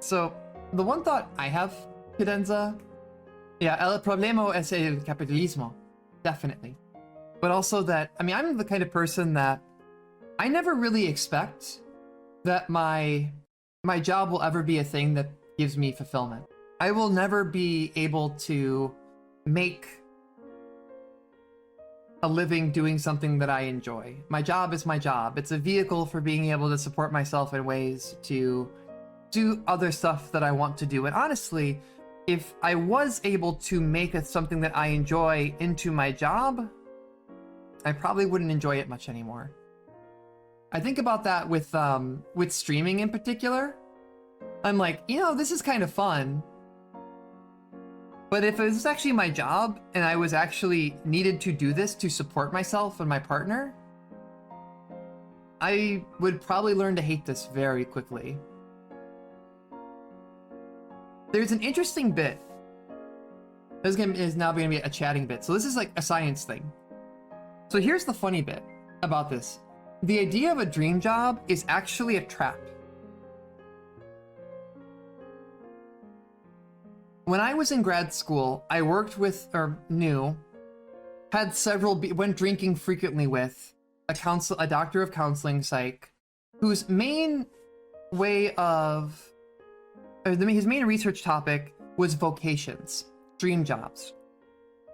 So the one thought I have, Cadenza, yeah, el problema es el capitalismo, definitely. But also that, I mean, I'm the kind of person that I never really expect that my job will ever be a thing that gives me fulfillment. I will never be able to make a living doing something that I enjoy. My job is my job. It's a vehicle for being able to support myself in ways to do other stuff that I want to do. And honestly, if I was able to make something that I enjoy into my job, I probably wouldn't enjoy it much anymore. I think about that with streaming in particular. I'm like, you know, this is kind of fun. But if it was actually my job and I was actually needed to do this to support myself and my partner, I would probably learn to hate this very quickly. There's an interesting bit. This is now going to be a chatting bit. So this is like a science thing. So here's the funny bit about this. The idea of a dream job is actually a trap. When I was in grad school, I worked with, or knew, had several, went drinking frequently with a doctor of counseling psych, whose main way of, his main research topic was vocations, dream jobs.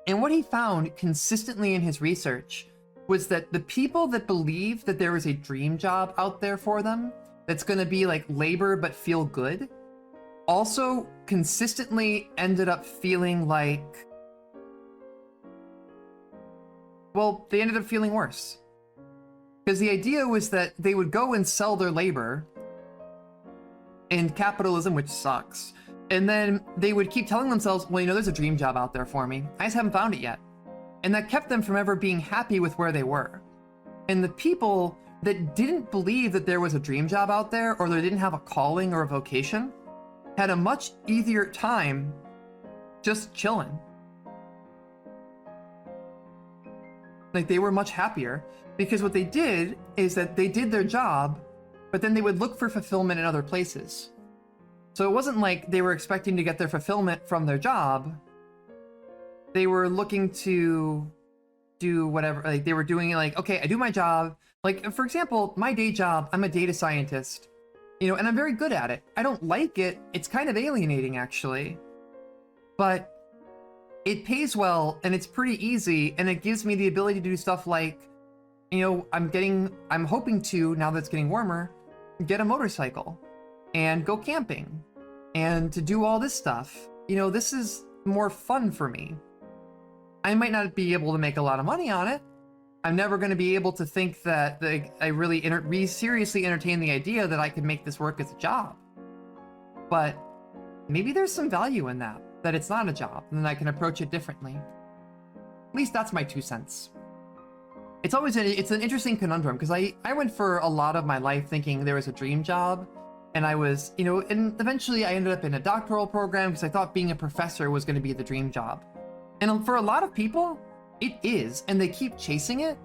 And what he found consistently in his research was that the people that believe that there is a dream job out there for them, that's going to be like labor but feel good, also consistently ended up feeling like, well, they ended up feeling worse. Because the idea was that they would go and sell their labor in capitalism, which sucks. And then they would keep telling themselves, well, you know, there's a dream job out there for me. I just haven't found it yet. And that kept them from ever being happy with where they were. And the people that didn't believe that there was a dream job out there, or they didn't have a calling or a vocation, had a much easier time just chilling. Like, they were much happier because what they did is that they did their job, but then they would look for fulfillment in other places. So it wasn't like they were expecting to get their fulfillment from their job. They were looking to do whatever, like they were doing it like, okay, I do my job. Like, for example, my day job, I'm a data scientist, you know, and I'm very good at it. I don't like it. It's kind of alienating, actually. But it pays well, and it's pretty easy, and it gives me the ability to do stuff like, you know, I'm hoping to, now that it's getting warmer, get a motorcycle and go camping and to do all this stuff. You know, this is more fun for me. I might not be able to make a lot of money on it. I'm never going to be able to think that I really seriously entertain the idea that I could make this work as a job. But maybe there's some value in that it's not a job, and then I can approach it differently. At least that's my 2 cents. It's an interesting conundrum, because I went for a lot of my life thinking there was a dream job, and I was, you know, and eventually I ended up in a doctoral program because I thought being a professor was going to be the dream job. And for a lot of people, it is, and they keep chasing it.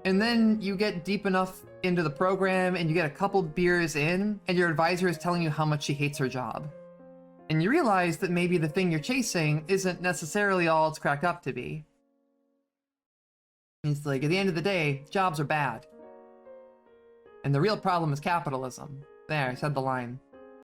And then you get deep enough into the program and you get a couple beers in, and your advisor is telling you how much she hates her job. And you realize that maybe the thing you're chasing isn't necessarily all it's cracked up to be. It's like, at the end of the day, jobs are bad. And the real problem is capitalism. There, I said the line.